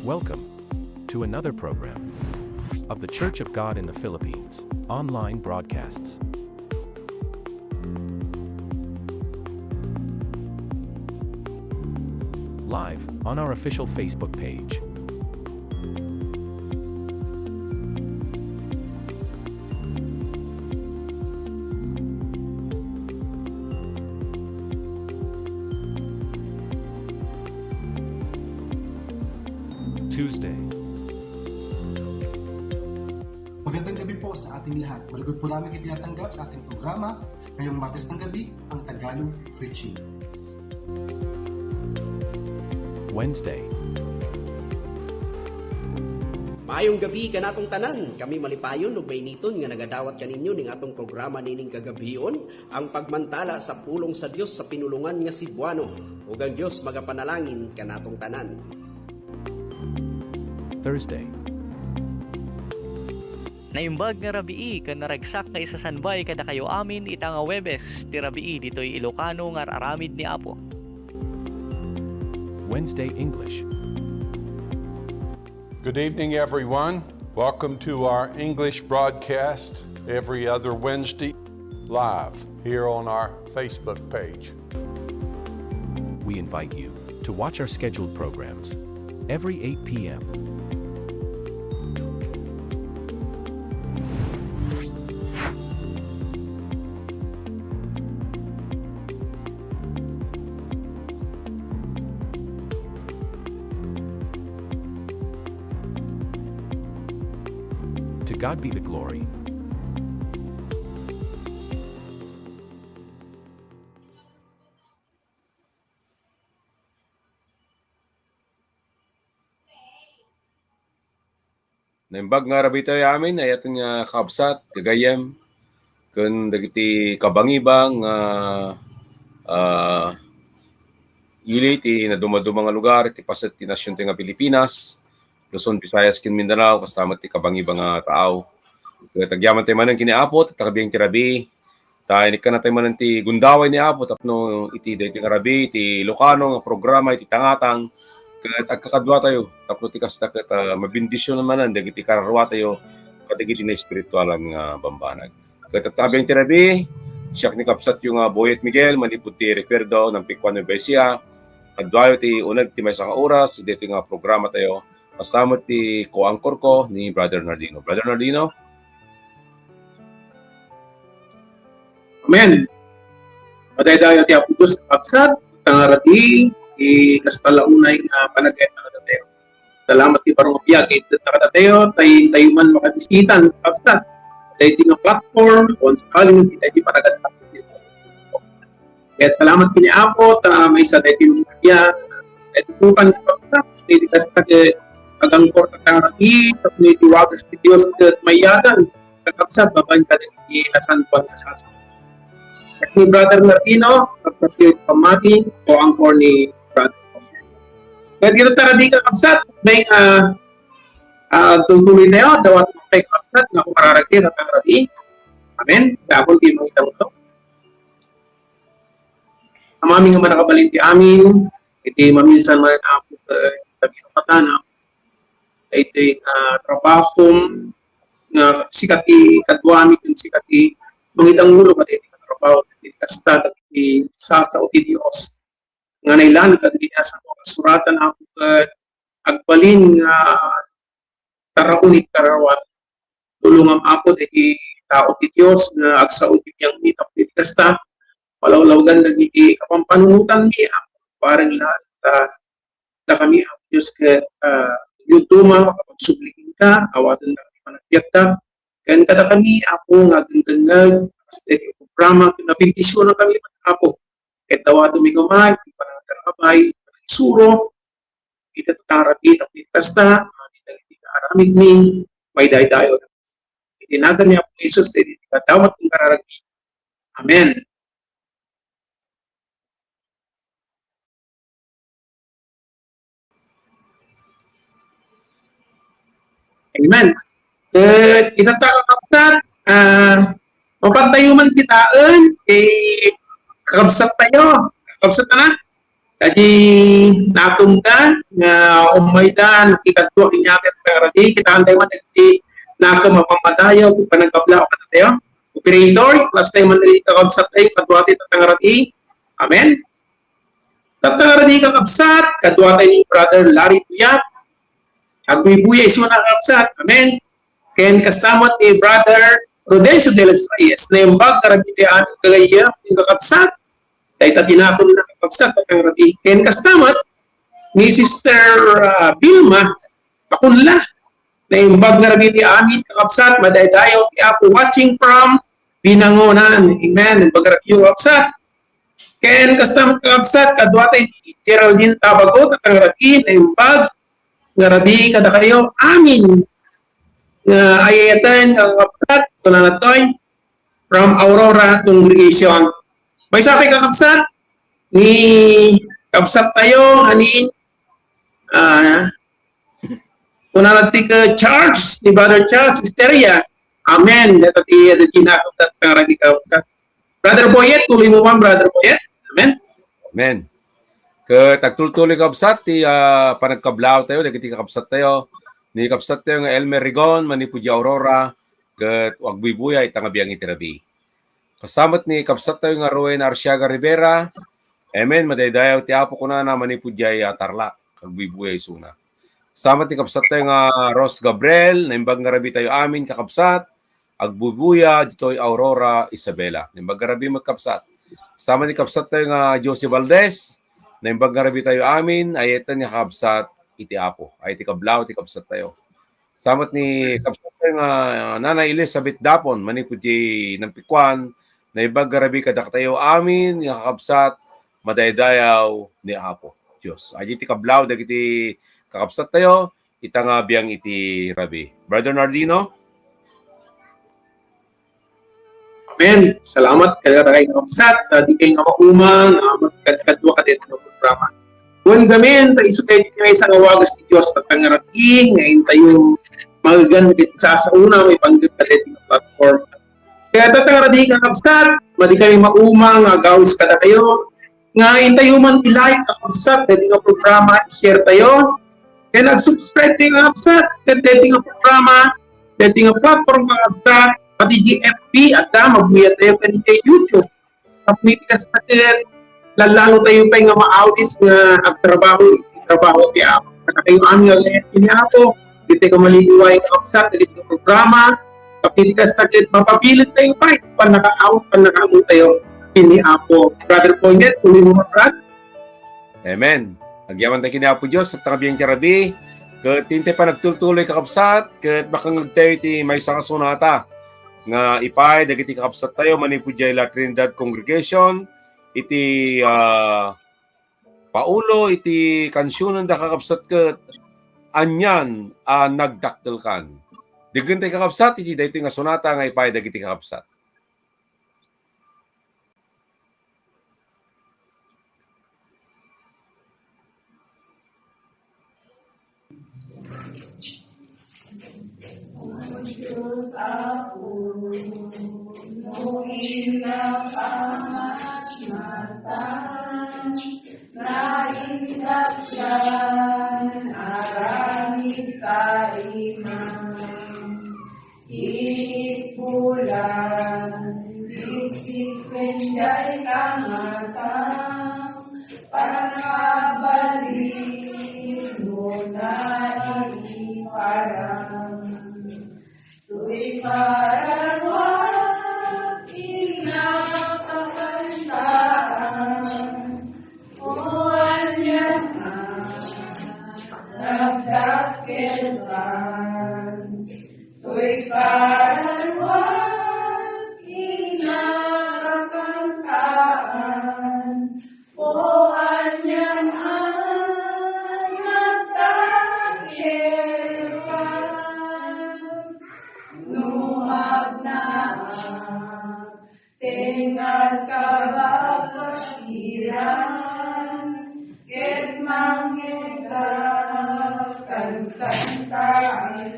Welcome to another program of the Church of God in the Philippines online broadcasts. Live on our official Facebook page. Tuesday. Magandang gabi po sa ating lahat. Malugod po namin itinatanggap sa ating programa ngayong Martes ng gabi, ang Tagalog Preaching. Wednesday. Maayong gabi kanatong tanan, kami malipayon ug mainiton nga nagadawat kaninyo ning atong programa nining kagabion, ang pagmantala sa pulong sa Dios sa pinulungan nga Cebuano. Ug ang Dios magapanalangin kanatong tanan. Thursday. Naimbag nga rabii kan naragsak nga isa sanbay kada kayo amin ita nga Webes ti rabii ditoy Ilocano nga aramid ni Apo. Wednesday English. Good evening, everyone. Welcome to our English broadcast every other Wednesday live here on our Facebook page. We invite you to watch our scheduled programs every 8 p.m. To God be the glory. Naimbag nga rabi tayo amin ay ating kabsat, kagayem, kun dagiti kabangibang ili ti na dumadumang nga lugar, ti pasat ti nasyon ti nga Pilipinas, Luzon, Visayas, kin Mindanao, kastamat ti kabangibang nga tao. Kaya tagyaman tayo manan kini Apo, takabiyang ti rabi, tayo ni kanatay manan ti gundaway ni Apo, tapno iti dahi ti nga rabi, ti Ilocano, nga programa, iti tangatang, kaya tagkakadwa tayo, tapno ti kasta kat mabindisyon naman ang dagiti kararwa tayo, kadagiti na espiritualan nga bambanag. Kaya tatabiyang ti rabi, siyak ni kapsat yung Boyet Miguel, manipod ti referdo ng Pikwan Nubesia, kadwayo ti unag ti may saka oras, dito nga programa tayo, kasama ti co-anchor ko ni Brother Nardino. Brother Nardino? Amen. Matay ti Apudos kapsat, tangarati, kastalaunay nga panagayat na katateo. Salamat ti parang opiyag, ito na katateo, tayo man makabisitan, kapsat. Tayo ti nga platform, kung sakaling tayo ti panagat na kaya salamat kini Apo, may isa tayo ti opiyag, ito bukan kapsat, ito kasi agangkor katarati, tapos iti wagas ti Diyos kat mayagan, kakapsat, babayan ka iti nasanpan na sasa. At ni Brother Martino, kapsat pamati, o angkor ni Brother. Kaya dito taradi kakapsat, may tutuloy na yun, dawat mo tayo kakapsat, nga kung mararagti na taradi. Amen? Kapon di mo itang ito. Ang aming nga manakabalin ti amin, iti maminsan man ako tabi ng patana, iti trabaho nga sikati kadwani kun sikati mangitang ulo kat iti trabaho iti kasta iti sasa o ti Dios nga nailan kat iti asa ko suratan ako kat agbalin nga taraon iti karawan tulungam ako iti tao ti Dios nga agsaod iti yang mitap iti kasta palawlawagan dagiti kapampanungutan mi parang lahat ta kami ang Dios ket yutuma makapagsublihin ka, awatan na panagpiat ka. Kaya kada kami, ako nga gandangag, sa programa, nabindisyon na kami, ako. Kahit dawato may gamay, panagkarabay, isuro, itatarapit ang pitkasta, itaramig ni, may dayo. Itinagan niya po Jesus, itadawat ng kararagi. Amen. Amen. Itatapatan, mapantayo man kitaan, kakabsat tayo. Kakabsat na. Kadi nakumda nga umaydan ikadwa kinyatet karadi kita antay man di nakam mapamadayo panagkabla ka tayo. Operator, last time man dili kakabsat ay kadwati tatangaradi. Amen. Tatangaradi kakabsat kadwati ni Brother Larry Puyat. Agbuy-buya iso na kakabsat. Amen. Ken kasamot ni Brother Rodencio de las Reyes na yung bag karabiti ang kagaya yung kakabsat. Dahil tinapon na kakabsat at ang rabi. Ken kasamat ni Sister Vilma Pakunla na yung bag na rabiti amin kakabsat madaydayo ti Apo watching from Binangonan. Amen. Yung bag rabi yung kakabsat. Ken kasamat kakabsat kadwatay Geraldine Tabagot at ang rabi na yung bag na rabi kada kayo amin nga ayatan ang kakabsat tunanatoy from Aurora Congregation. May sabi kakabsat ni kabsat tayo anin kunanati ka Charles ni Brother Charles Hysteria. Amen. Dati nakabsat ka ragi kabsat. Brother Boyet, tuloy mo man Brother Boyet. Amen. Amen. Tagtultuloy kabsat ti panagkablaw tayo dagiti kakabsat tayo. Ni kabsat tayo nga Elmer Rigon, Manipudi Aurora, ket Agbuy-buya itang abiyang itirabi. Kasamat ni kapsat tayo nga Rowen Arciaga Rivera. Amen. Madaydayaw ti Apo ko na Manipudjay Tarlac. Agbuy-buya isuna. Kasamat ni kapsat tayo nga Ros Gabriel. Naimbag nga rabi tayo amin kakapsat. Agbuy-buya dito'y Aurora Isabela. Naimbag nga rabi magkapsat. Kasamat ni kapsat tayo nga Jose Valdez. Naimbag nga rabi tayo amin. Ayetan ni kakapsat iti Apo. Ay ti kablaw ti kapsat tayo. Samat ni kapsat tayo nga Nanay Elizabeth Dapon. Manipudjay ng Pikwan. Na ibang garabi kadak tayo amin, kakabsat, madaydayaw ni Apo. Diyos. Ay iti kablaw, dagiti kakabsat tayo, itang biyang iti rabi. Brother Nardino? Amen. Salamat kaya kay kakabsat. Di kayo nga maumang, magkadwa ka dito ng programa. Kung gamin, tayo kayo nga isang awagas ni Diyos at pangarati, ngayon tayo magagan sa una, may panggap ka dito ng platform. Kaya tatangaradi ka kakabsat, madi kayo maumang, agawis ka na kayo. Ngayon tayo man i-like kakabsat, dito nga programa, i-share tayo. Kaya nag-subscribe tayo kakabsat, dito nga programa, dito nga platform kakabsat, pati GFB, at magbuya tayo kanina YouTube. Kapit ka sa atin, lalalo tayo pa nga ma-audis nga trabaho kaya kayo aming alert niya ako, dito ka maliliway kakabsat, dito nga programa, kapit ka sa atin, mapabilit tayo pa, panaka-out tayo. Kini Apo. Brother Poinet, tuloy mo Brad. Amen. Agyaman tayo kini Apo Diyos at takabiyang karabi. Kat tinte pa nagtultuloy kakabsat, kat makangag tayo ti may isang kasunata. Nga ipay, dagiti kakabsat tayo, Manipudjay La Trinidad Congregation, iti paulo, iti kansyonan da kakabsat kat anyan nagdakdal kan. Digin tayo kakabsat, iti dahito nga sonata nga ipay, dagiti kakabsat. Diyos ako, nuhin na pangatmatan, naindakyan, aramid kaimang, ihit bulan, bisik penday kamatan, panabalik mo na iparang. Tu'y karawat, inakakantaan, o anyan na, nagdakilkan. Tu'y karawat, inakakantaan, o anyan na, nagdakilkan. Tengan kababakiran, ket manggegakan kantain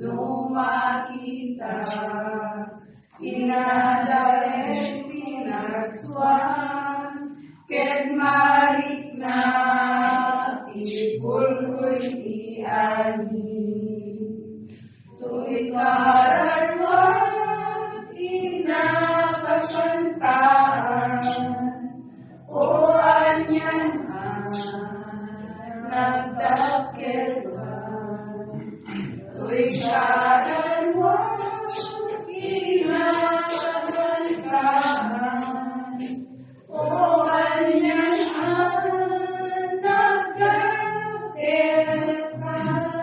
lumakita, inadalet pinaswan, ket marik na ipulkoy iani. Tuwing kararwan inapakantaan, o anyan nagdakilwan. Tuwing kararwan inapakantaan, o anyan nagdakilwan.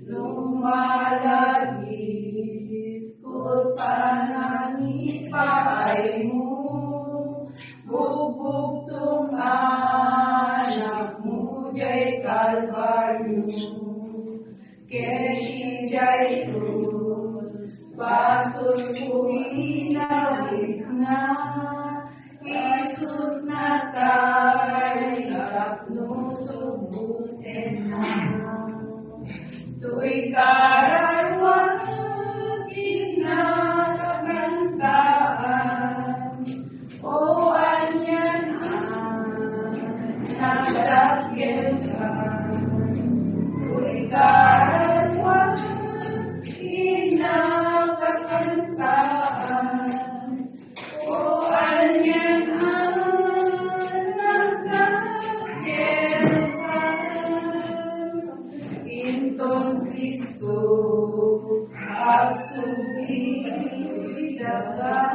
Lumalagip ko't pananipay mo, bubugtong anak mo jay Kalbaryo. Kaya jay krus, basol ko inawit na, isut na tay, kapno subutin na. Tu'y kararwan, inakagantaan, o anyan nagdakil ka. Tu'y kararwan, inakagantaan, o anyan nagdakil ka. Inton Kristo, agsubili daga,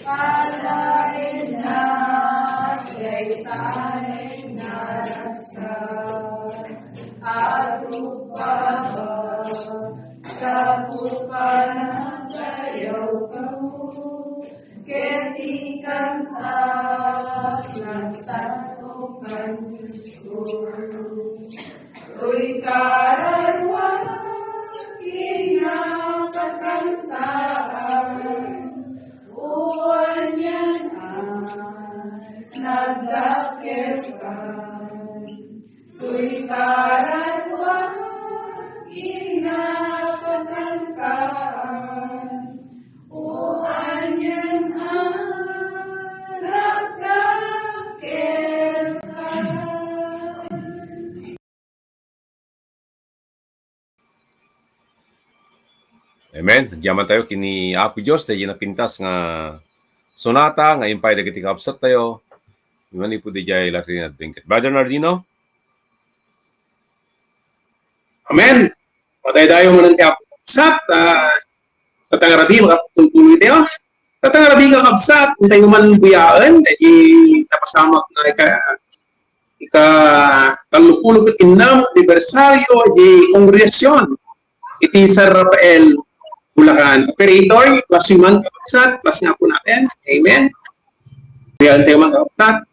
alain na kay tayo naraksa. At upaba, kapupa na kayaw ko, ket ikantak ng tatokan Kristo. Uy kararwan, inakakantaan, o anyan nagdakil ka. Uy kararwan, inakakantaan, o anyan nagdakil ka. Amen. Nagyaman tayo kini Apo Diyos dahil napintas nga sonata nga impay dagiti kapsat tayo. Iman ipo di jay latin at bingket. Brother Nardino? Amen. Patay tayo mo ng kapsat. Tatangarabi, makapagtuloy tayo. Tatangarabi ka kapsat, kung tayo man buyaan, napasamak na ika-talupulog at inam, anibersaryo, kongresyon. Iti San Rafael, Bulacan. Operator, plus human kapsat, plus nga po natin. Amen. Buyaan tayo mga kapsat.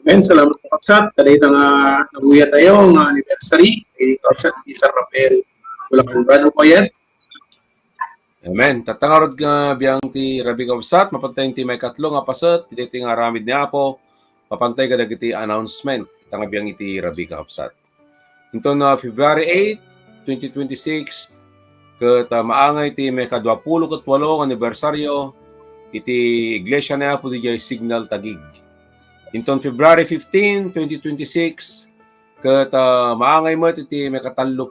Men, salamat po kapsat. Kadahit ang nabuya tayo ng anniversary kay kapsat ni Sir Rafael. Wala kong brother po yan. Amen. Tatangarod nga biyang ti Rabi Kabsat, mapantay ti may katlo nga pasat, ti nga ramid niya po, mapantay ka dagiti announcement, tanga biyang iti Rabi Kabsat. Ito na February 8, 2026, kat maangay ti may ka-28 anibersaryo, iti Iglesia na po di jay Signal Tagig. Ito February 15, 2026, kat maangay mo iti may ka-30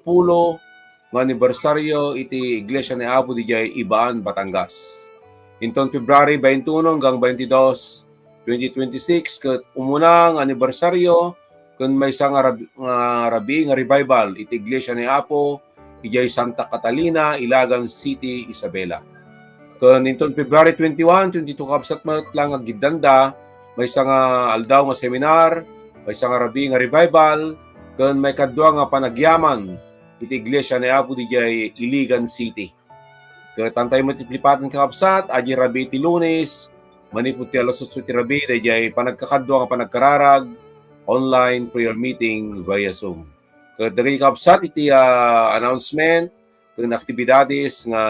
ng anibersaryo iti Iglesia ni Apo di jay Ibaan, Batangas. Inton February 21 hanggang 22, 2026, ket umunang anibersaryo kun may isang rabi nga revival iti Iglesia ni Apo di jay Santa Catalina, Ilagan City, Isabela. Kun inton February 21, 22 kapsat mat lang ang gidanda, may isang aldaw nga seminar, may isang rabi nga revival, kun may kadwa nga panagyaman iti Iglesia ni Apo di jay Iligan City. Tantay mo tiplipatan kakapsat, aji rabi iti Lunes, manipot ti alas 8 ti rabi, di jay panagkakadwa nga panagkararag, online prayer meeting via Zoom. Dagay kakapsat iti announcement, kung aktibidades nga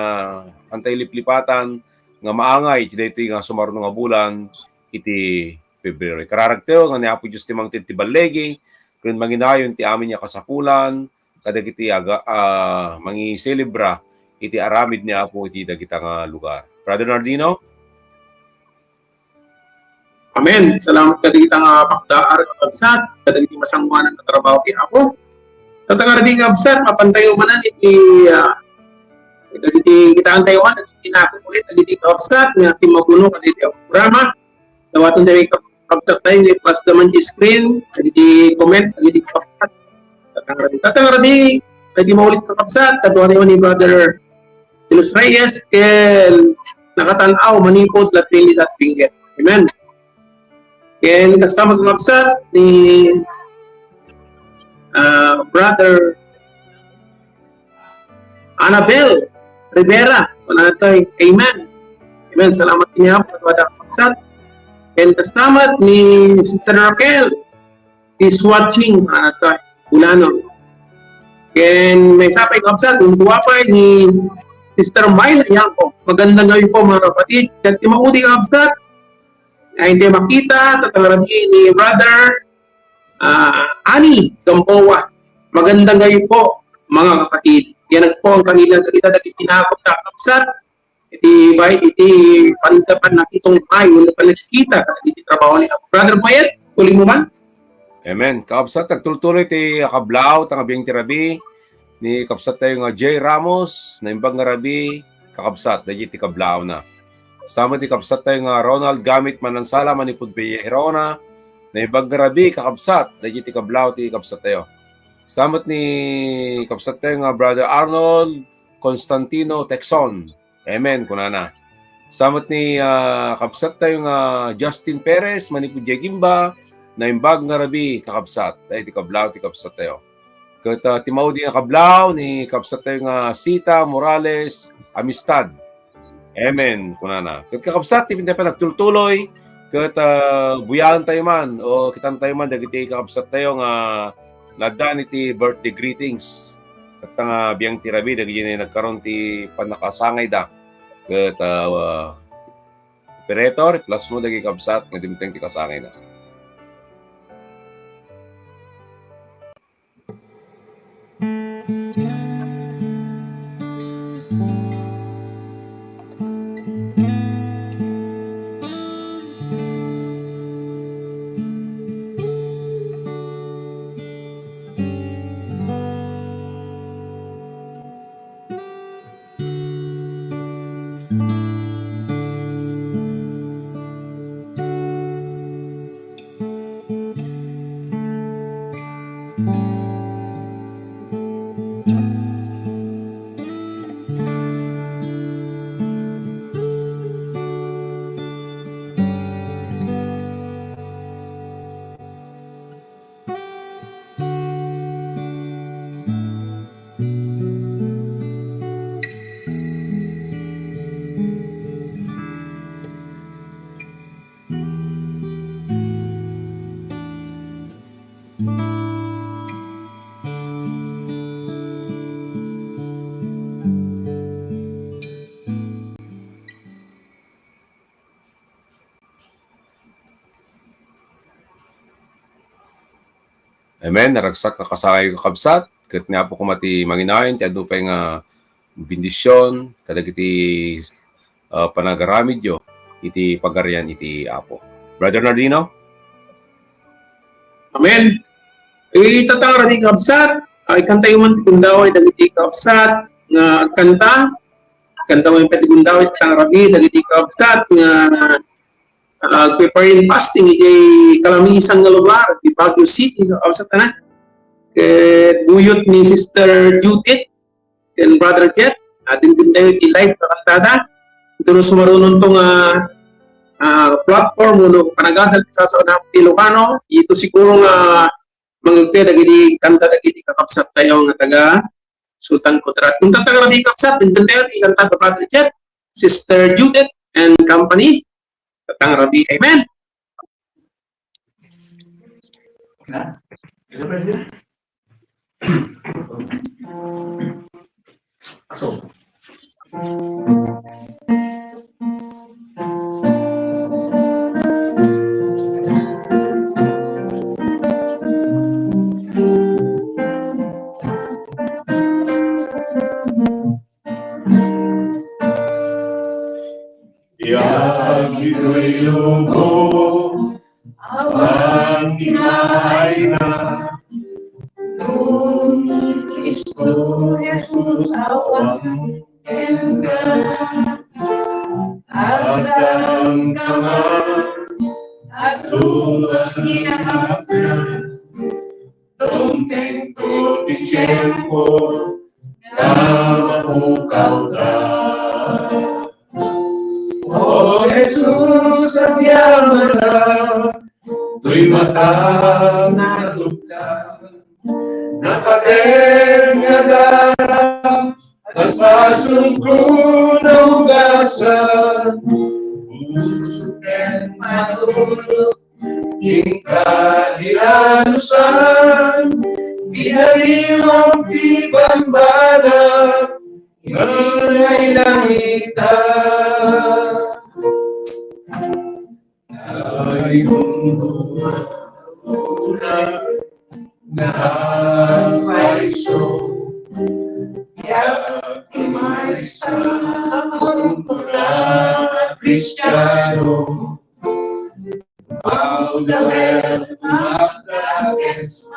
antay liplipatan, nga maangay, iti dito nga sumarno nga bulan, iti February. Kararag tayo, nga ni Apo Diyos timang titibalegi, kung manginayon ti amin niya kasapulan, kadagiti mangi celebra iti aramid niya po iti dagitang lugar. Brother Nardino? Amen. Salamat kadagit ang pakdaar kapsat, kadagiti masangwanan na trabaho ti Apo. Tatangar din kapsat, mapantayo manan iti kadagiti kita antayo man, iti tinako ulit, kadagiti kapsat, nga timaguno kadagiti ang programa. Nawatan tayo kapsat tayo, plus naman di screen, kadagiti comment, kadagiti kapsat. Tatangaradi, hindi maulit ka kapsat, kaduha ni Brother Tilos Reyes, ken nakatanaw, manipod, latili, latpinget. Amen. Ken kasama ka kapsat ni Brother Annabel Rivera. Panatay, amen. Amen, salamat niya, kaduha ka kapsat. Ken kasama ni Sister Raquel, is watching, panatay. Ulano. Ken may sapay kapsat, umuwapay ni Sister Myla Yanko. Magandang gabi po mga kapatid. At maudi kapsat, ay hindi makita, tatangarami ni Brother Ani Gamboa. Magandang gabi po mga kapatid. Yan po ang kanilang kalita na itinakot na kapsat. Iti pandapan na itong ay, wala pa nakikita. Iti trabaho ni Brother Boyet, tuloy mo man? Amen. Kapsat, nagtuloy ti Akablaw, tangabing tirabi, ni kapsat tayo nga J. Ramos, na imbang nga rabi, kakapsat, dahil ti Kablaw na. Sama ti kapsat tayo nga Ronald Gamit Manansala, manipod Pia Herona, na imbang nga rabi, kakapsat, dahil ti Kablaw, ti kapsat tayo. Sama ni kapsat tayo nga Brother Arnold Constantino Texon. Amen, kunana. Sama ni kapsat tayo nga Justin Perez, manipod Jegimba, na imbag nga rabi kakabsat dahil ti Kablaw ti kapsat tayo. Kat timaw di nga Kablaw ni kapsat tayo nga Sita Morales Amistad. Amen kunana. Kat kakabsat ti pinta pa nagtultuloy kat buyahan tayo man o kitan tayo man dagiti kakabsat tayo nga nadaan iti birthday greetings. Kat nga biyang ti rabi dagiti nagkaroon ti panakasangay da. Kat operator plus mo dagiti kakabsat nga dimiteng ti kasangay na. Amen. Naragsak kakasakay kakabsat. Kat nga po kumati manginayon. Ti adu pa nga bendisyon. Kadagiti panagaramid yo. Iti pagarian iti Apo. Brother Nardino? Amen. Itatang radi kabsat. Ikanta yung man tikundaway dagiti kabsat nga kanta. Kanta mo yung patigundaway tang radi dagiti kabsat nga preparing fasting iti kalamisang nga lugar di Baguio City kabsat na. Buyot ni Sister Judith and Brother Jet. Atin din tayo iti live na kantada. Ito na sumarunong tong platform no panagadal sa Ilocano. Ito siguro nga mangagte dagiti kanta dagiti kakabsat tayo nga taga Sultan Kudarat. Kung tataga radi kakabsat, din tayo iti kanta to Brother Jet, Sister Judith and company. Tatang radi. Amen. Ito'y lubog ang kinain na ni Kristo Jesus awang ka at ang kamay at tuwang kinakakan tumpengko di tiyempo na mapukaw ka. O Jesus, ang yaman na, to'y matang na lukta, nakatem nga darang, at pasong ko na hugasan, pusukin matulog, yung kadilanusan, ginaliwang di bambana, ingay langitan. Ay mundo na maiso yak may sa kumpulan Kristiyano Maudawel magdakes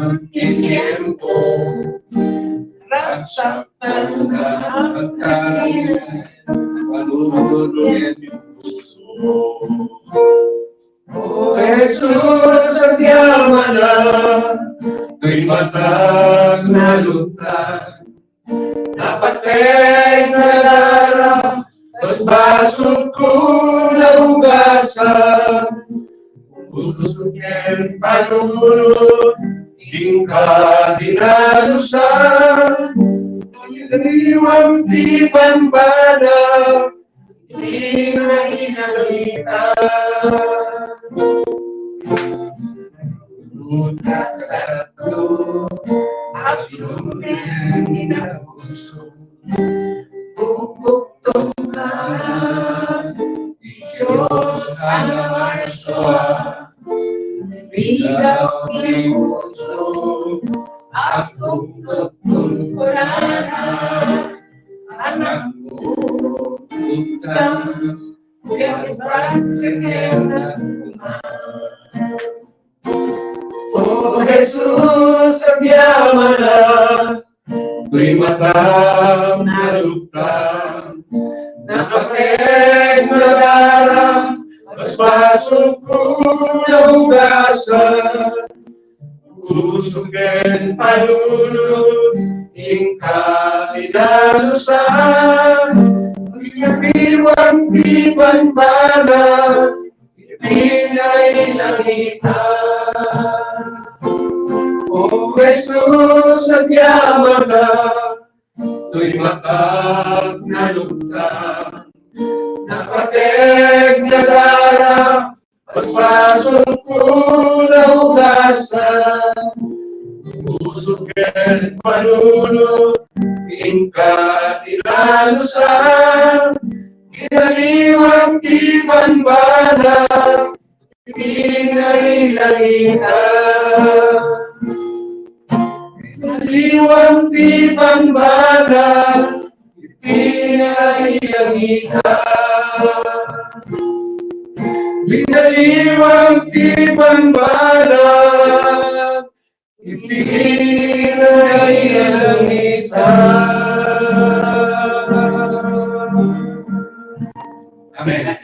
magkitiempo raksaktan ka pagkain panununin yung puso. O Jesus, ang yaman na, to'y matag na lutang, napatay na larang, mas basong ko na hugasan, pusukin panulot, ingka dinalusan, iliwang di bambana, di na inalitan. Utak sa to, at lumin inapuso, pupuktong lahat, Diyos ang maraswa, bilang imuso, at tungkot-tungkulan, anak mo, utang, Dios praskakena O Jesus, ang yaman na, to'y matang na lutang, nakateg na darang, mas pasong ko na hugasan, pusukin panunod, ingka inalusan, Ilang di bambana, itinay langitan. O Jesus, ang yaman na, to'y matag na lutang, nakateg na darang, paspasong ko na hugasan, pusukin panunod, ingka inalusan, kinaliwang di bambana, itinay langitan. Liwang ti pambalag, iti naiyangita. Linaliwang ti pambalag, iti naiyangita. Amen.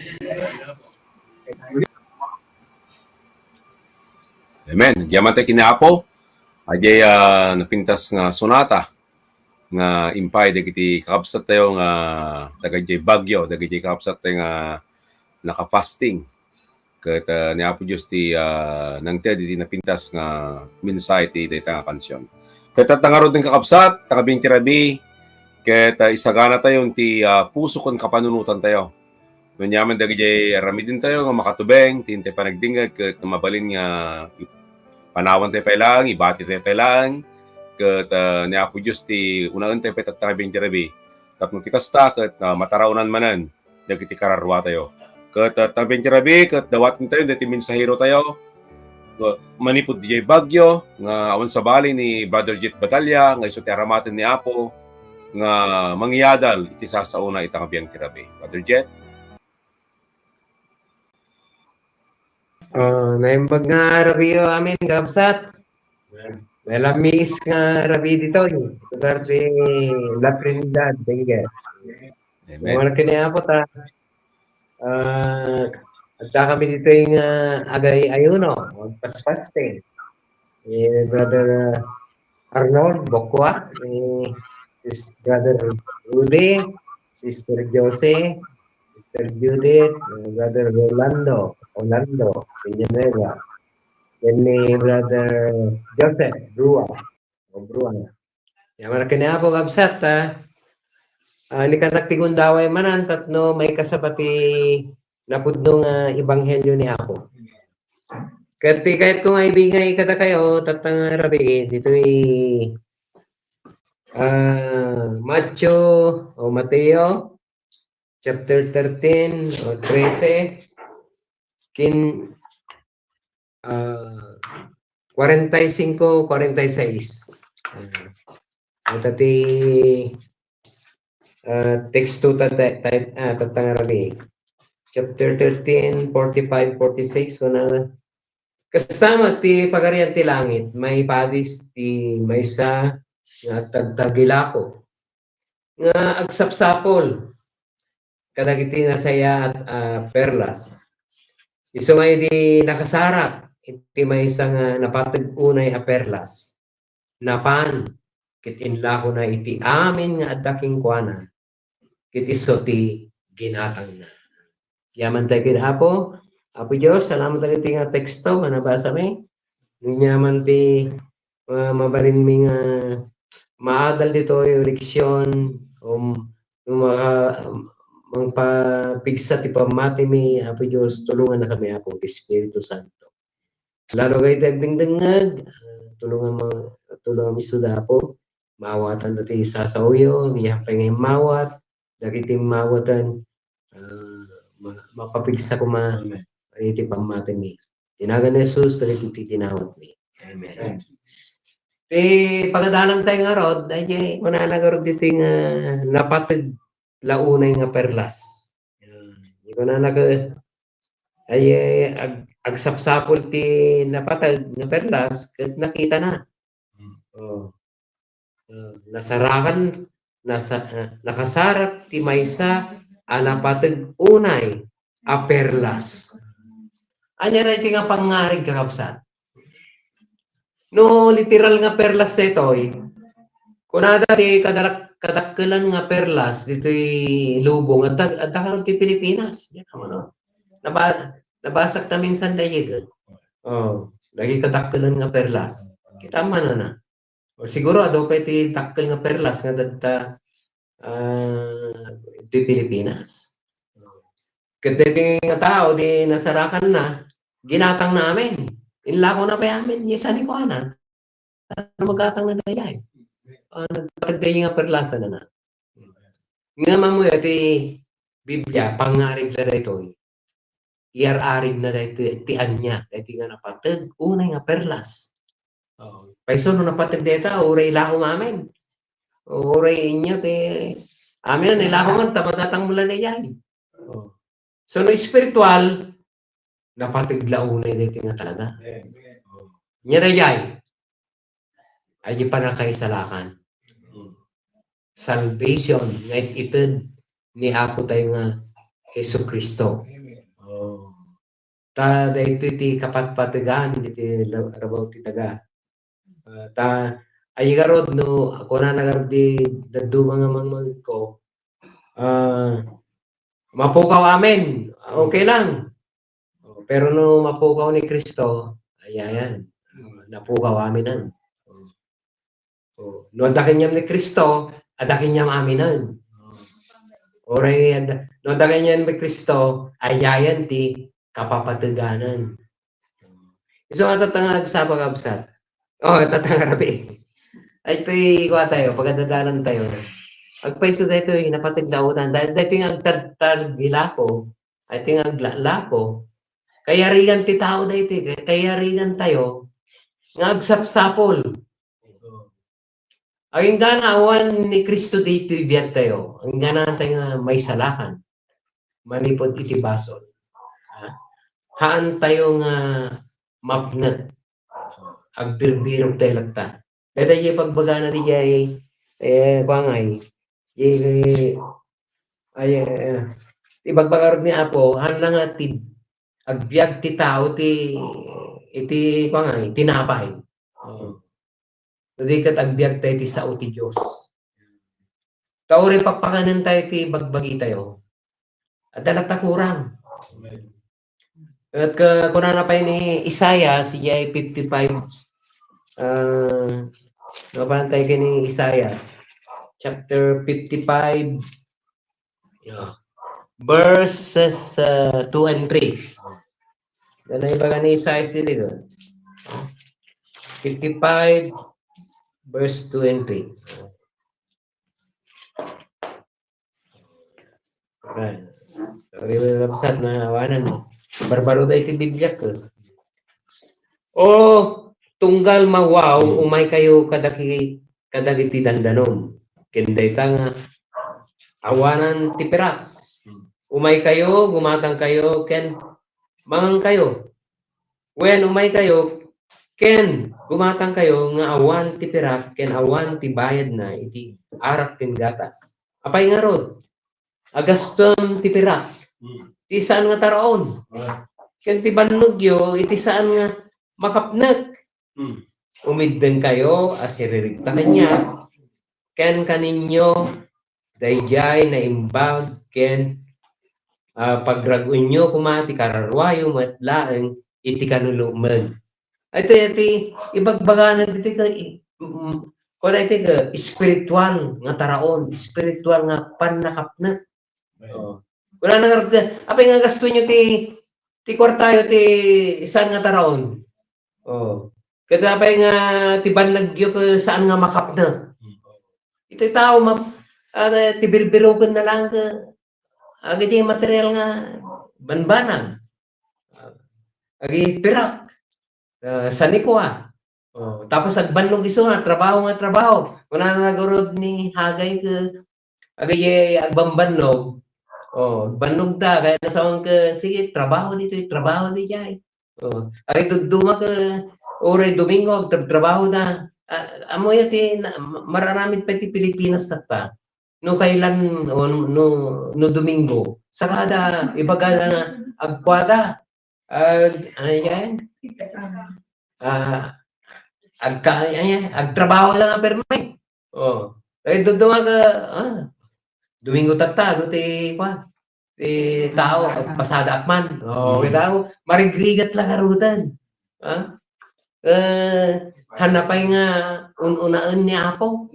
Amen. Diyaman tayo kinapo. Ajay napintas nga sonata nga impay dagiti kakabsat tayo nga dagiti bagyo, dagiti kakabsat tayo nga naka-fasting. Ket ni Apo Dios ti nangted iti napintas nga minsay ti dayta nga kansyon. Ket tangarod ng kakabsat, takabing tirabi, ket isagana tayo ti puso kon kapanunutan tayo. Nunyaman dagiti ramidin tayo nga makatubeng, tinte panagdingag ket mabalin nga panawan tayo pailang, ibati tayo pailang, ket ni Apo Diyos ti unaan tayo petat takabing tirabi. Tapno ti kasta ket mataraunan manan, dagiti kararwa tayo. Ket takabing tirabi, ket dawatin tayo, dati minsahero tayo, manipod di bagyo, nga awan sa bali ni Brother Jet Batalya, nga iso ti aramatin ni Apo, nga mangyadal iti sasauna itang abiyang tirabi. Brother Jet? Naimbag nga rabi o amin, kapsat. Wala miis nga rabi dito. Lugar si La Trinidad. Tingga. Wala kiniapot ha. Agda kami dito yung agay ayuno. Magpaspaste. Brother Arnold Bokwa. Brother Rudy. Sister Jose. Sister Judith. Brother Rolando Villanueva, then ni Brother Joseph Brua. Yan malaki na po kapsat ha. Ni kanak tigundaway manan tatno may kasabati napudnong ebanghelyo ni Apo. Kahit kung ibigay kada kayo tatang rabi dito'y Mateo chapter 13 o 13 45-46. Tati teksto tatangarabi. Chapter 13, 45-46. Kasama ti pagarian ti langit, may padis ti maysa nga tagtagilako. Nga agsapsapol. Kadagiti nasaya at perlas. Iso nga di nakasarap, iti may isang napatag unay a perlas. Napan, kit inlako na iti amin nga adaking kuana, kit iso ti ginatang na. Yaman tayo kinapo, Apo Diyos, salamat tayo iti nga teksto, manabasa mi. Yaman ti mabarin mi nga maadal dito yung leksyon, mangpapigsa ti pamati mi, Apo Diyos, tulungan na kami, Apo, Espiritu Santo. Lalo kayo dagdingdangag, tulungan mi suda, Apo, mawatan na ti sasauyo, miyapay ngayon mawat, dakiting mawatan, mapapigsa ko iti pamati mi. Tinagan ni Jesus, dagiti tinawat mi. Amen. Pagadalan tayo nga rod, ay mananagarod dito nga napatag launay nga perlas. Hindi ko na agsapsapol ti napatag nga perlas, kahit nakita na. Nasarakan, nakasarap ti maysa napatag unay a perlas. Anya na iti nga pangarig kakapsat. No literal nga perlas ito'y, kunada ti kadakkelan nga perlas dito'y lubong at karon ti Pilipinas. Yan ano. Nabasak na minsan dayeg. Lagi kadakkelan nga perlas. Kita man na. O siguro ado pa ti dakkel nga perlas nga dadta ti Pilipinas. Kadete nga tao di nasarakan na, ginatang namin. Inlako na pa yamin, yesan ko ana. Ano magatang na dayay. Nagpatagday nga perlasa na. Nga mamoy iti Biblia, pangarig na dito. Iararig na dito, ti anya, iti nga napatag, unay nga perlas. Paiso no napatid deta, uray ilako amin. Uray inyo te, amin na ilako man, tamatang mula na yan. So, no spiritual, napatigla unay dito nga talaga. Nya na yan, ay di pa na kayo salakan. Salvation, ngayon itid ni Apo tayo nga Yesu Kristo. Ta dahito iti kapatpatigan, iti rabaw ti taga. Ta ay garod no ako na nagardi daddo mga ko mapukaw amin okay lang pero no mapukaw ni Kristo ayan napukaw aminan no adakin niya ni Kristo adakin niya aminan oray no adakin niya ni Kristo ayayan ti kapapatiganan iso atatangag sa pagabsat tatangarabi. Ay, ito'y kuha tayo, pagdadalan tayo. Agpaiso tayo ito'y napatigdautan. Dahil ito'y agtagilako, ay ito'y aglalako. Kaya rigan ti tao da ito'y, kaya rigan tayo, nga agsapsapol. Ang gana awan ni Kristo dito ibiyat tayo. Ang gana tayo may salakan. Manipod iti basol. Haan tayo nga mapnat. Agbirbirog tayo lagta. Dito yung pagbagana ni Jay, pangay, ibagbagarod ni Apo, hanlang at agbiag ti tao, iti pangay, tinapay. Hindi kat agbiag tayo ti sao ti Diyos. Tao rin pagpanganan tayo ti bagbagi tayo. At dalata kurang. At kung pa ni Isaiah, si Jay 55, napantay ka ni Isaiah, chapter 55, verses 2 and 3. Yan ay baga ni Isaiah dito. 55, verse 2 and 3. Right. Sorry, labsat na awanan mo. Barbaro da iti Biblia ko. O tunggal mawaw umay kayo kadagiti dandanom. Kenday ta nga awanan ti perak. Umay kayo, gumatang kayo, ken mangang kayo. When umay kayo, ken gumatang kayo nga awan ti perak, ken awan ti bayad na iti arak ken gatas. Apay nga rod? Agastom ti perak. Iti saan nga taraon. Ken ti banugyo, iti saan nga makapnak. Umidden kayo, asiririgta kanya. Ken kaninyo, dayjay na imbag, ken pagragun nyo kumati kararwayo matlaeng iti kanulumag. Iti ibagbaganan iti ka kung iti ka spiritual nga taraon, spiritual nga panakapnak. Wala nang apay nga gasto nyo ti kwartayo ti saan nga taraon. Kada apay nga ti banlagyo ko saan nga makapna. Ito tao ti birbirogan na lang agad yung material nga banbanang. Agi pirak. Sanikwa. Tapos agbanlog iso nga trabaho. Wala na nagurod ni Hagay ka agay agbambanlog. Bannog ta, kaya nasawang ka, sige, trabaho dito ay. Ay, duduma ka, oray Domingo, trabaho na. Amo yati, mararamid pa ti Pilipinas sa ta. No kailan, no Domingo, sarada, ibagala na, agkwada, ano yan? Agtrabaho lang ang permay. Ay, duduma ka, Domingo tagta, no ti tao pasada akman. Tao marigrigat lang arutan. Hanapay nga unaan ni Apo.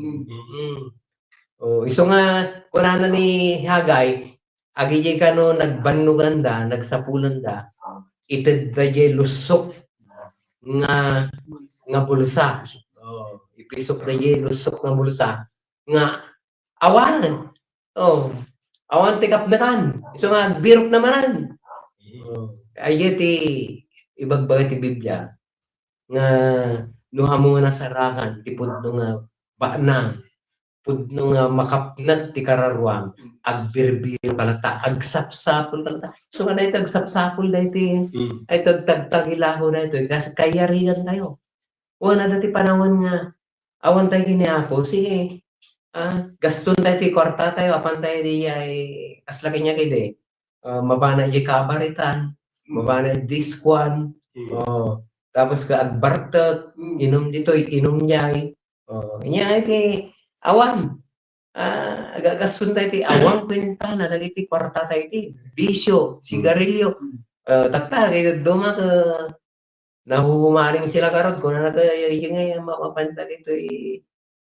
Iso nga kunana ni Hagay, agi kano nagbanuganda, nagsapulanda, ited daye lusok nga bulsa. Ipisok daye lusok nga bulsa nga awanan. Awan ti kapnakan. So nga, birok namanan. Ayeti, ibagbaga ti Biblia, nga nuha mo na sarakan, tipod nga baanang, pudno nga makapnat ti kararwang, agbirbiro kalata, agsapsapol kalata. So nga dahito agsapsapol dahito ay tagtagilaho na ito, kasi kayarigan tayo. Wala dati panahon nga, awan tayo giniapo, sige, gaston tayo ti kwarta tayo, apan tayo di ay, aslaki niya kayo mabana di kabaritan, mabana diskwan, tapos ka agbartek, inom dito, inom niyay, inya ay awan, gaston tayo ti awang kwenta na dagiti kwarta tayo ti, bisyo, sigarilyo, takta, kayo duma ka, nahuhumaling sila karod, kung na yung nga mapapantag ito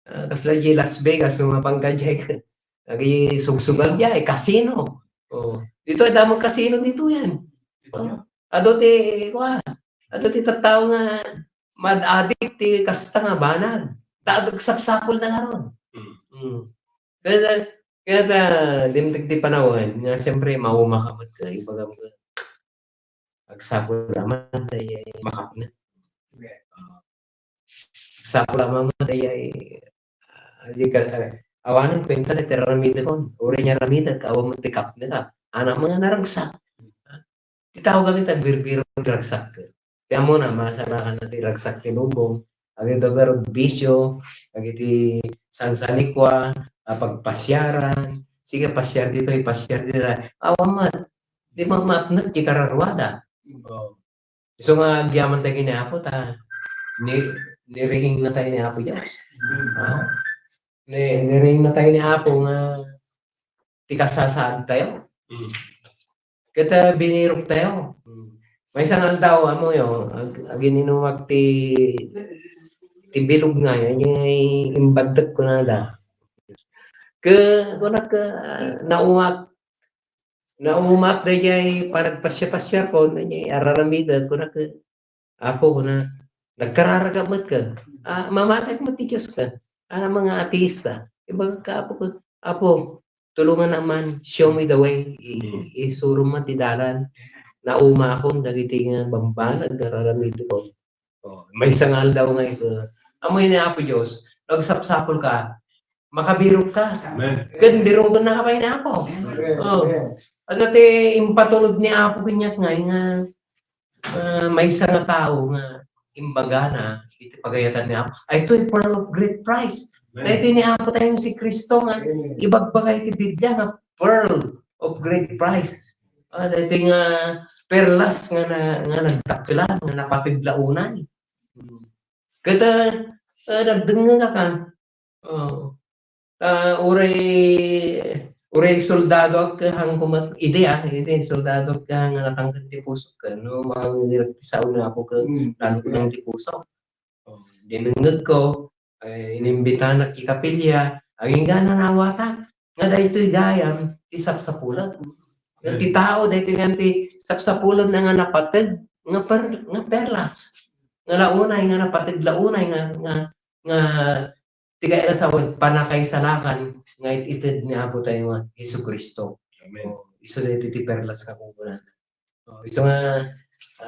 kasla di Las Vegas, sumapangkajay ka, nagi sugsugal diya, casino. Dito ay damang casino dito yan. Adote tattao nga mad-addict ti kasta nga banag. Sapsapol na nga ron. Kaya dimtig ti panahon nga siyempre maumakamot ka ibaga mo agsapol naman tayo makapna. Agsapol naman tayo awanan kwenta na ramida kon. Uri niya ramida ka awang matikap na ka. Anak mga naragsak. Titaw kami tagbirbiro ragsak. Kaya muna masarakan natin ragsak tinubong. Agi dogar bisyo, agi ti sansanikwa, pagpasyaran. Sige pasyar dito, ipasyar dito. Awamat. Di mamapnat di kararwada. So nga giyaman tayo kinapo ta. Nirihing na tayo ni Apo Diyos. Nirihing na tayo ni Apo nga tikasasaan tayo. Kita binirok tayo. May isang daw amo yun, agininuwag ti bilog nga yun, yung imbagdag ko na da. Kunak naumak da jay paragpasya-pasya ko, na jay araramida, kunak Apo na nagkararagamat ka. Mamatay mo ti Diyos ka. Mga ateista. Ibang ka Apo ko, Apo, tulungan naman, show me the way. Isuro mo ti dalan. Nauma akong dagiti nga bambana, nagkararamid ko. May sangal daw nga ito. Amoy na Apo Diyos, nagsapsapol ka, makabirok ka. Gan birong doon na kapay na Apo. Ano ti impatulog ni Apo kanyak nga, may isang tao nga, imbaga na, iti pagayatan ni Apo. Ay, ito ay pearl of great price. Dahil ni Apo tayong si Kristo nga, ibagbagay ti Biblia nga, pearl of great price. Dahil nga, perlas nga nagtaklan, nga napapiglaunay. Kata, nagdenga na ka. Uray soldado ka hang kumat, ide soldado ka hang natangkat ti pusok ka, no, mga nilagtisaw na ako ka, lalo ko ng ti pusok. Dinungag ko, inimbitahan na kikapilya, ang nga nanawata, nga dahito'y gayam, ti sapsapulat. Ti tao, dahito nga ti sapsapulat na nga napatid, nga perlas. Nga launay, nga napatid launay, nga tigay sa panakay salakan, nga itid ni Apo tayo nga, Isu Kristo. Isu dahito ti perlas ka kukunan. Isu nga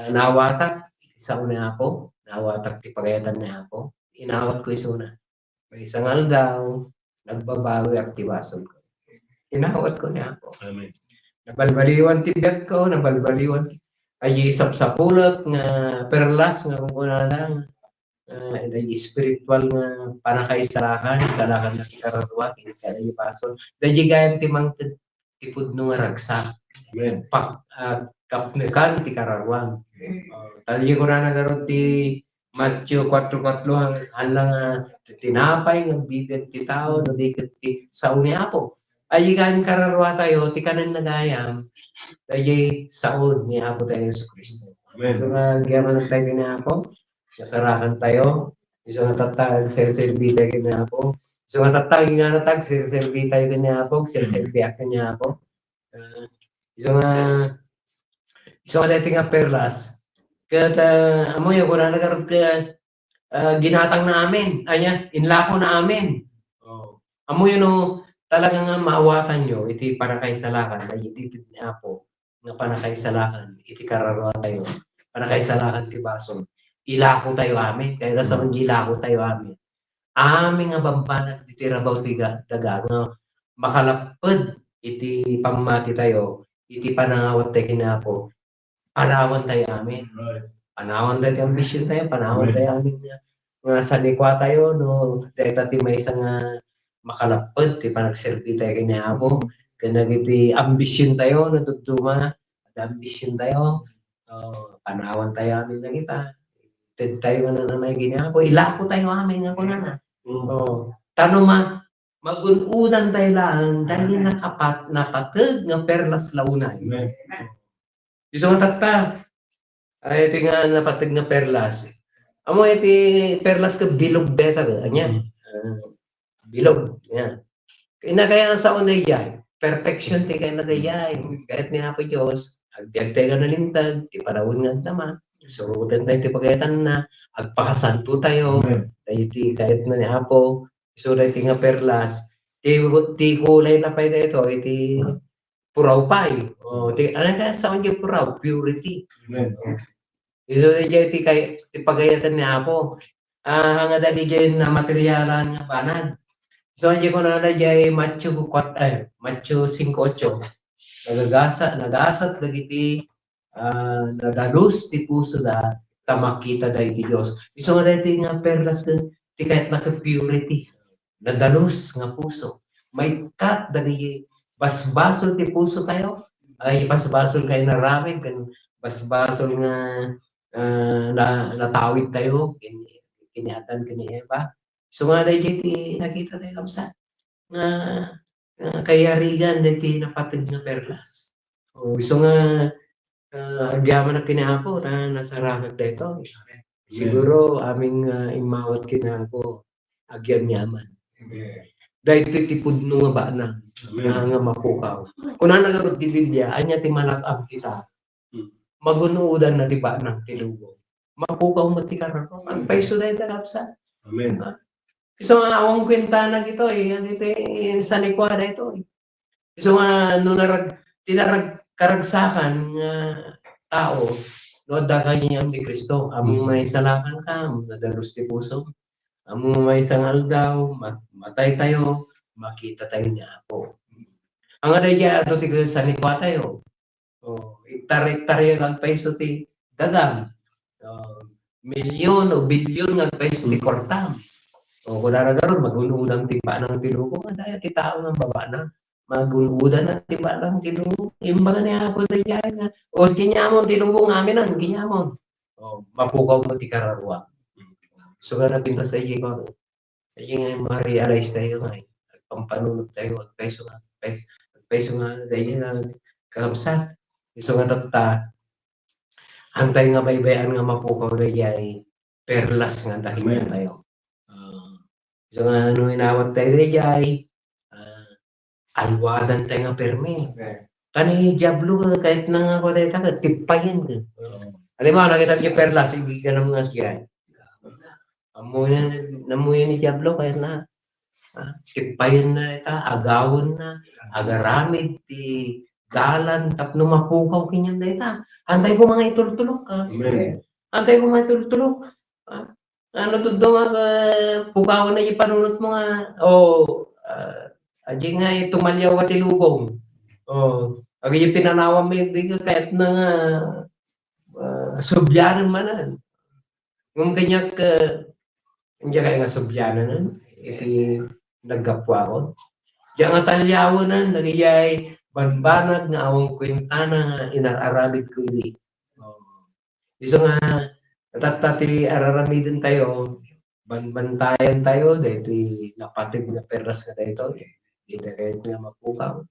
nawatak, isa ko na Apo, nawatak ti pagayatan ni Apo, inawat ko isu na. May isang daw, nagbabawi aktibason ko. Inawat ko ni Apo. Amen. Nabalbaliwan ti biyag ko, nabalbaliwan ti ay sapsapulat nga perlas nga kukunan lang. Ay spiritual nga panakay salakan na kararwa, kaya ipason. Dahil gayam ti mangtid tipod nung ragsak. Kapnekan ti kararwan. Tali ko na nagarot ti Matthew 4:4 halang tinapay ng bibig ti tao no di ti sao ni Apo. Ay gayam kararwa tayo ti kanan nagayam. Dahil saon ni Apo tayo sa Kristo. So nagyaman tayo ni Apo. Kasarahan tayo. Iso nga tatag, sirserbi tayo kanya Apo. Iso nga tatag, nga natag, sirserbi tayo kanya Apo. Sirserbi ako kanya Apo. Iso nga dating nga perlas. Kaya amo yung kuna nagarod ka ginatang na amin. Anya, inlako na amin. Amo yun talaga nga maawatan nyo. Iti panakay salakan. Ay iti ni Apo. Nga panakay salakan. Iti kararwa tayo. Panakay salakan ti bason. ilako tayo amin. Kaya nasa ilako tayo amin. Aming nga bambanag iti rabaw tiga daga nga makalapod iti pamati tayo, iti panangawat tayo kinapo, panawan tayo amin. Panawan tayo ambisyon tayo, panawan tayo amin nga salikwa tayo, no, dahil tati may isang makalapod, ti panagserbi tayo kinapo, kaya iti ambisyon tayo, natutuma, ambisyon tayo, panawan tayo amin na kita, ted tayo nga nanay kinapo, ilako tayo amin nga kunana. Tanong magunudan tayo lang dahil napatag nga perlas launay. Iso nga tatta, ay iti nga napatag nga perlas. Amo iti perlas ka bilog beta ka, anya. Bilog, yan. Kaya sa unay yan, perfection ti kaya na dayan. Kahit ni Apo Diyos, agdiag tayo nga nalintag, ti parawin nga naman. Surutan tayo ti pagkaitan na, agpakasanto tayo, tayo ti kahit na ni Apo, so ti nga perlas, ti kulay na pa ito, iti puraw pa ano kaya sa kanya puraw? Purity. So ti pagkaitan ni Apo, hanga dali dyan na materyalan nga banan. So hindi ko na dyan Matthew 5:8, nagasat lagi nadalus ti puso da tamakita da iti Diyos. Iso nga dati nga perlas ti kahit naka-purity. Nadalus nga puso. May kat dali basbasol ti puso kayo. Ay basbasol kayo naramid. Basbasol nga natawid tayo. Kiniatan kini Eva. So nga dati nakita tayo kamsa. Nga kayarigan dati napatag nga perlas. Iso nga agyaman na kinapo na nasa rangag dito. Siguro aming imawat kinapo agyam yaman. Dahil titipod nung nga ba na nga mapukaw. Kung na nagarot di Biblia, anya ti malakab kita. Magunuudan na di ba ng tilugo. Mapukaw mo ti kararo. Ang paiso dahil talapsa. Amen. So nga awang kwenta na ito dito sa likwa na ito. So nga tinarag karagsakan nga tao, no dagan niya ang di Kristo. Among may salakan ka, nadalos ti puso. Among may sangal daw, matay tayo, makita tayo niya Apo. Ang adaya ato ti sa likwa tayo. Itar-itar ang peso ti dagang. Milyon o bilyon ang peso ti kortam. Kung daragaron, magunuudang tiba ng tilugo, dahil ti tao ng baba na. Magunudan na tiba lang tilugo. Imbaga niya po tayo na. O kinyamon tilugo ng amin lang, kinyamon. Mapukaw mo ti kararwa. So nga napinta sa iyo ko. Kaya nga ma-realize tayo nga. Pampanunod tayo. Peso nga dahil nga kakamsat. So nga tata. Antay nga baybayan nga mapukaw dahil perlas nga dahil nga tayo. So nga inawat tayo dahil alwadan tayo nga permi. Kani Diablo kahit na nga ko tayo tipayin ka. Alam mo, nakita niyo perlas, hindi ka ng mga siya. Namuyan ni Diablo kahit na tipayin na ito, agawon na, agaramid, dalan, tapno mapukaw kinyan na ito. Antay ko mga itultulok. Antay ko mga itultulok. Ano to daw pukaw na yung panunot mo nga. Adi nga tumalyaw ka tilubong. Agi yung pinanawa mo yung kahit na nga subyanan manan. Kung ganyan hindi kaya nga subyanan iti naggapwa ko. Diyan nga talyawanan, nagiyay banbanag nga awang kwenta na inararamid ko ini. Iso nga natatati araramidin tayo, banbantayan tayo, dahil napatig na peras ka tayo. Hindi kahit nga mapukaw.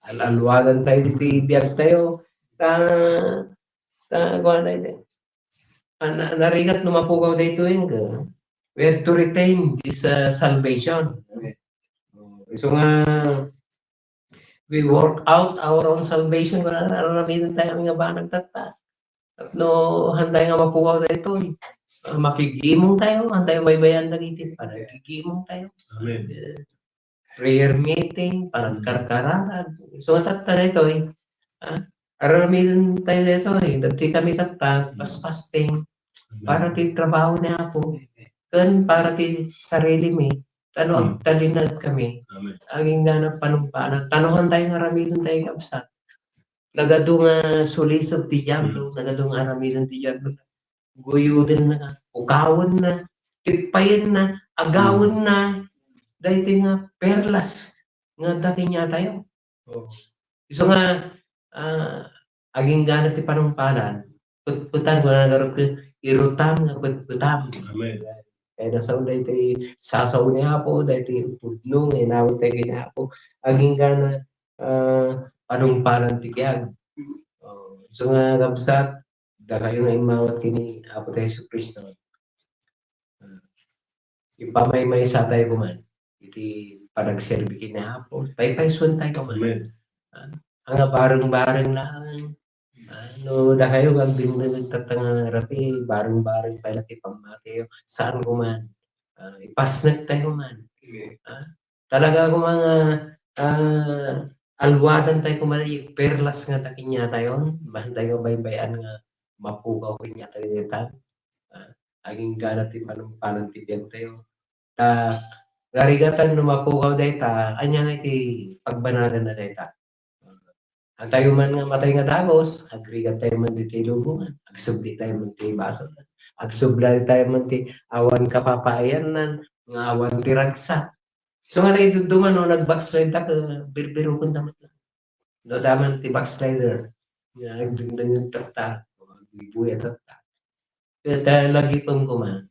Alwagan tayo dito, ibiyag tayo. Narigat na mapukaw dito yung we have to retain this salvation. So nga, we work out our own salvation. Araramidan tayo nga ba nagtata. At no, handay nga mapukaw dito. Makigimong tayo, handay baybayan na dito. Makigimong tayo. Amen. Prayer meeting, parang karkararan. So, tata ito aramidan tayo dito Dati kami tata, pas fasting. para ti trabaho niya po. Kan para ti sarili mi. Tano ang talinag kami. Aging ganap panumpana. Tanuhan tayo nga ramilon tayo kapsa. Lagado nga sulisod ti Diablo. Lagado nga ramilon ti Diablo. Guyudin na. Ukawan na. Tipayin na. Agawan na. Dahil nga perlas. Nga dati niya tayo. So nga, aging ganap ti panumpanan. Putan ko na garot ko. Irutam nga putam. Kaya nasa ulay tayo sasaw niya po, dahil tayo pudnong, inawit tayo niya po. Aging gana, panumpanan tikiyag. So nga, kapsat, da kayo nga imawat kini Apo tayo sa Kristo. Ipamay-may sa tayo kuman. Iti panagserbi kini Apo. Tayo-paysuan tayo kuman. Ang bareng-bareng lang. No, da kayo ang nagtatanga rapi, bareng-bareng pa laki pamati. Saan ko man? Ipasnet tayo man. Talaga ko mga alwadan tayo kumali, perlas nga takinya tayo. Bahan tayo baybayan nga mapukaw ko niya tayo dito. Aging ganat ti panumpanan ti biyan tayo. Garigatan no mapukaw dito, anya nga iti pagbanadan na dito. Ang tayo man nga matay nga dagos, agrigat tayo man dito ilubungan, agsubli tayo man ti basol, agsublay tayo man ti awan kapapayan nan, nga awan ti ragsa. So nga naiduduman no, nag-backslide ta ka, birbiro kong damat lang. No, daman ti backslider, nga nagdungdan yung takta, buya takta. Kaya lagi pang kuman,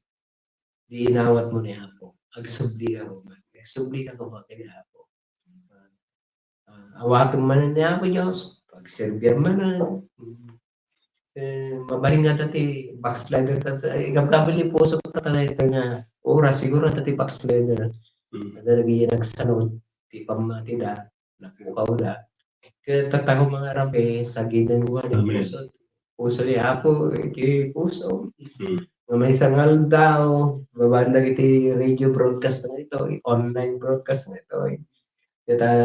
di inawat mo ni Apo, agsubli ka kuman, agsubli ka kuman kaya Apo. Awakan man niya ako Diyos, pagserbiyan man na. Mabaling nga dati, backslider ka sa, ikabili puso ka talaga nga, oras siguro dati backslider. Lagi nagsanod, di pamati da, napukaw da. Kaya tatako mga rapi, sa gidan ko ng puso. Puso niya Apo, iti puso. May sangal daw, mabandag iti radio broadcast na ito, online broadcast na ito. Kaya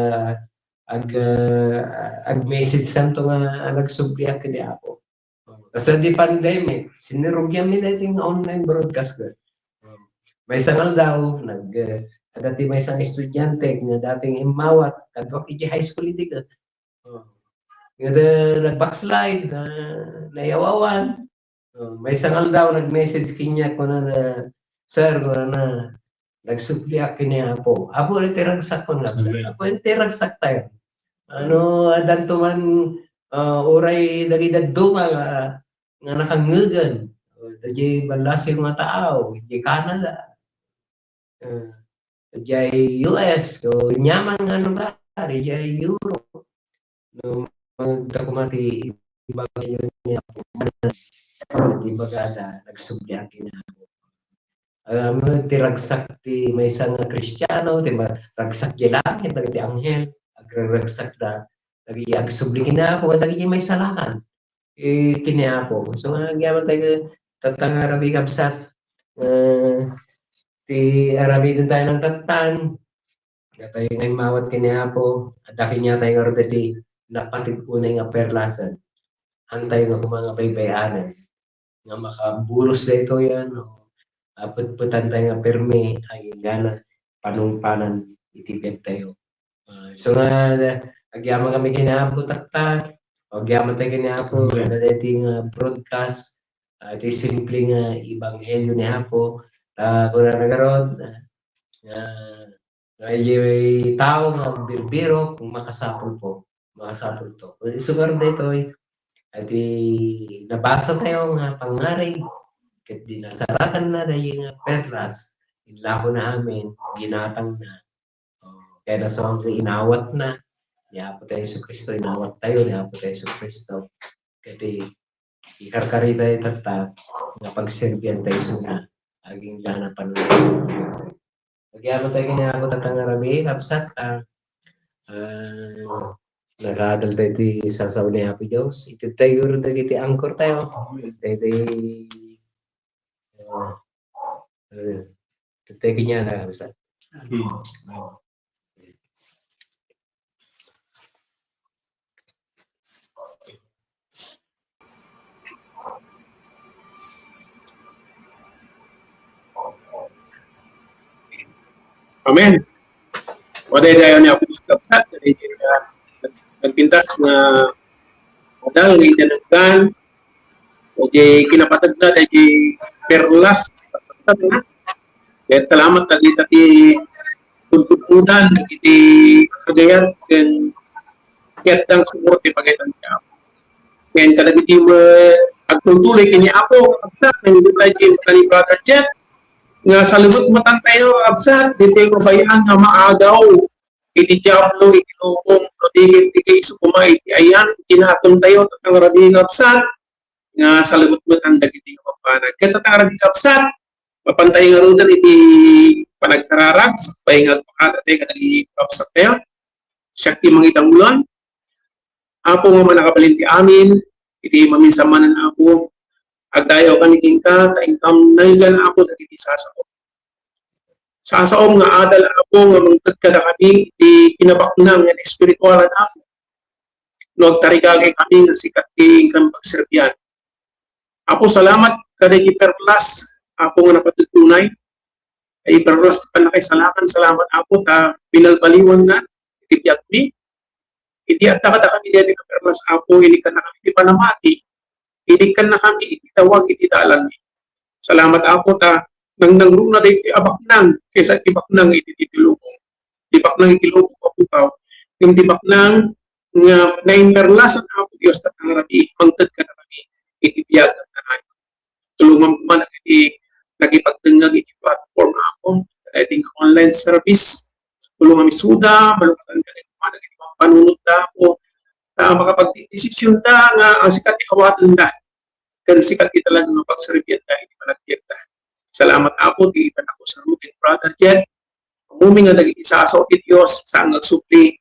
ag-message kanto nga nagsubliak kini Apo. Kasi di pandemic, sinirugyan mi dito yung online broadcast ko. May sangal daw, dati may isang estudyante nga dating imawat, kadwak iti high school iti ka. Nag-backslide, nayawawan. May sangal daw, nag-message kinya ko na, sir, ko na, nagsubliak kini Apo. Apo, iti ragsak ko nga. Apo, iti ragsak tayo. Danto man, oray dagidad duma nga nakangugan. Dadi balasir mga tao, di Canada. Di US, so nyaman nga lugar, di Europe. No, magdakumati, ibang yun niya, di bagada, nagsubliak kini Apo. Ti ragsak ti may isang Kristiyano, ti ragsak di langit, ti anghel, agraragsak da, lagi agsublikin na Apo, lagi may salakan, kini Apo. So, gyaman tayo, tatang arabi kapsat, ti arabi din tayo ng tatan, tayo ngayong mawat kini Apo, at daki niya tayo ordati, napatid unay nga perlasan, hantay nga kung mga baybayanan, nga makabulos na ito yan, putputan tayo nga permi, ay gana, panumpanan, itibig tayo. So nga, agyaman kami kinapo takta, agyaman tayo kinapo, na dating broadcast, ito simple nga ibanghelyo ni Apo, kung na nagaroon, may tao nga birbiro, kung makasapol to. Sugar dito, at nabasa tayo nga pangarig, kat dinasaratan na dahil nga perlas, inlako na amin, ginatang na. Kaya nasa mga inawat na, niyapo tayo sa Kristo, inawat tayo, niyapo tayo sa Kristo. Kaya ikarkari tayo tata, nga pagserbiyan tayo suna, aging gana panulit. Nagyapo tayo niyapo tatang arabi, kapsat, nakadal tayo iti sasaw ni Happy Diyos. Ito tayo rin iti angkor tayo. Ito tayo niya na kapsat. Amen. Waday dayon niya ako sa nagpintas na modal ng itinagdan o di kinapatag na di perlas. Kaya salamat na dito ti tuntunan iti kagayan ken kitang suporte pagitan niya. Kaya kadagiti mo agtultuloy kini ako absat ng design kani Brother Jet nga sa lubot matan tayo absat dito ko bayan nga maagaw iti diablo iti lubong protigit ti kay sumay iti ayan kinatong tayo tatang rabing absat nga sa lubot matan dagiti kapanag ket tatang rabing absat mapantay nga rudan iti panagkararag sa pahingat pakatate kadagi absat tayo syakti mangitang ulan apo nga manakabalin ti amin iti maminsamanan ako agdayaw kaniking ka, taingkam naigan ako dagiti sasaom. Sasaom nga adal ako nga mangtad kada kami, iti kinabaknang nga espiritualan ako. No, agtarigagay kami nga sikat kang pagserbiyan. Ako salamat kada perlas, ako nga napatutunay. Ay perlas panakay salamat ako ta pinalbaliwan na, iti biyag mi. Iti at kada kami dito ka perlas ako, ini ka na kami panamati. Ilikan na kami, itawag, itidalan. Salamat ako ta, nang nangruna na iti abaknang, kaysa itibaknang ititilubong. Tibaknang itilubong kaputaw. Yung tibaknang nga naimperlasan ako, Diyos at ang rabi, mangtad ka na kami, itibiyag at nanay. Tulungan ko man nagipagtangag iti platform ako, iti online service. Tulungan mi suda, malukatan ka rin kuman, iti panunod na ako, makapag-desisyon na nga ang sikat ikawatan na kan sikat kita lang ng pagserbiyan na hindi managbiyak na. Salamat ako, di iban ako sa rutin, Brother Jen. Umumi nga naging isa sa otit Diyos sa ang nagsupli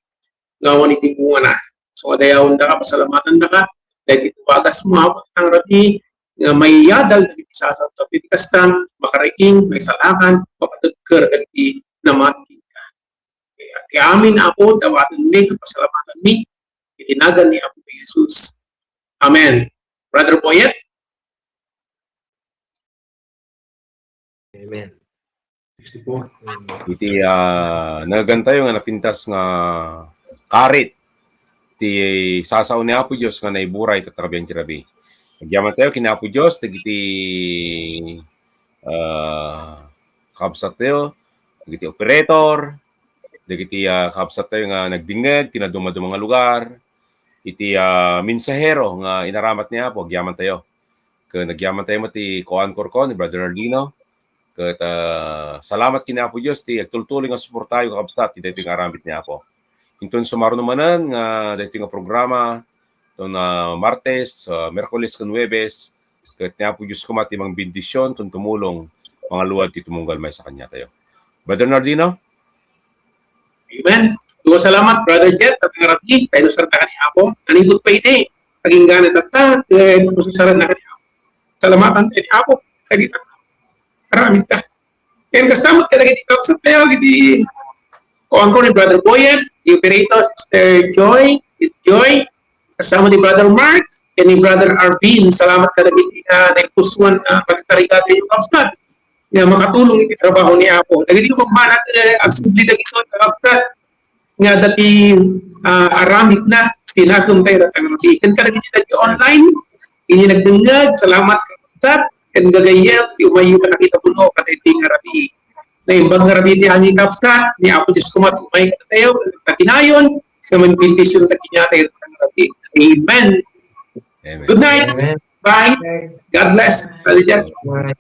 nga waniting bunga na. So, adayawon na ka, pasalamatan na ka, dahil ituwagas mo ako ng rabi nga may yadal naging isa sa otit kastan, makaraing, may salakan, mapatagkar, naging namating ka. Kaya amin ako, dawatan ni, pasalamatan ni, itinagan ni Apo Jesus. Amen. Brother Boyet? Amen. Iti nagagantayo nga napintas nga karit ti sasaw ni Apo Dios nga naiburay katarabyan ti rabi. Nagyaman tayo kini Apo Dios dagiti kabsat tayo, dagiti operator, dagiti kabsat tayo nga nagdingeg tinaduma-duma nga lugar. Iti mensahero nga inaramat niya po, agyaman tayo. Nagyaman tayo mati Koan Corcon, ni Brother Ardino. Kat salamat kina po Diyos, ti tultuloy nga suportayo kakabsat, iti ito nga aramit niya po. Inton sumaro naman nga ito nga programa, ito na Martes, Merkulis, Huwebes, kat niya po Diyos kumati mang bendisyon, kung tumulong mga luwad, titumunggal may sa kanya tayo. Brother Ardino? Amen. Tuwa salamat, Brother Jet, at ang rabi, tayo sa rata kani ako. Nanibot pa iti, paging ganit at ta, sa rata kani ako. Salamatan tayo ni ako, kagita. Maraming ka. Kaya kasamot ka naging ikapsat tayo, giti kuhan ko ni Brother Boyet, the operator, Sister Joy, kasama ni Brother Mark, and ni Brother Arvin. Salamat ka naging nagpusuan pagtarigado yung kapsat. Nga makatulong iti trabaho ni Apo. Naging yung magmanat, ang subli na ito, kapsat, nga dati aramid na tinakong tayo at ang rabi. Kan ka naging dati online, ini nagdungag, salamat kapsat, kan gagayat, di umayo ka nakita puno, katiting rabi. Na ibang rabi ni Ani kapsat, ni Apo Diyos kumat, umay ka tayo, katinayon, naman pintisyon na kinyatay at ang rabi. Amen. Amen. Good night. Amen. Bye. God bless. Brother Jack. Amen.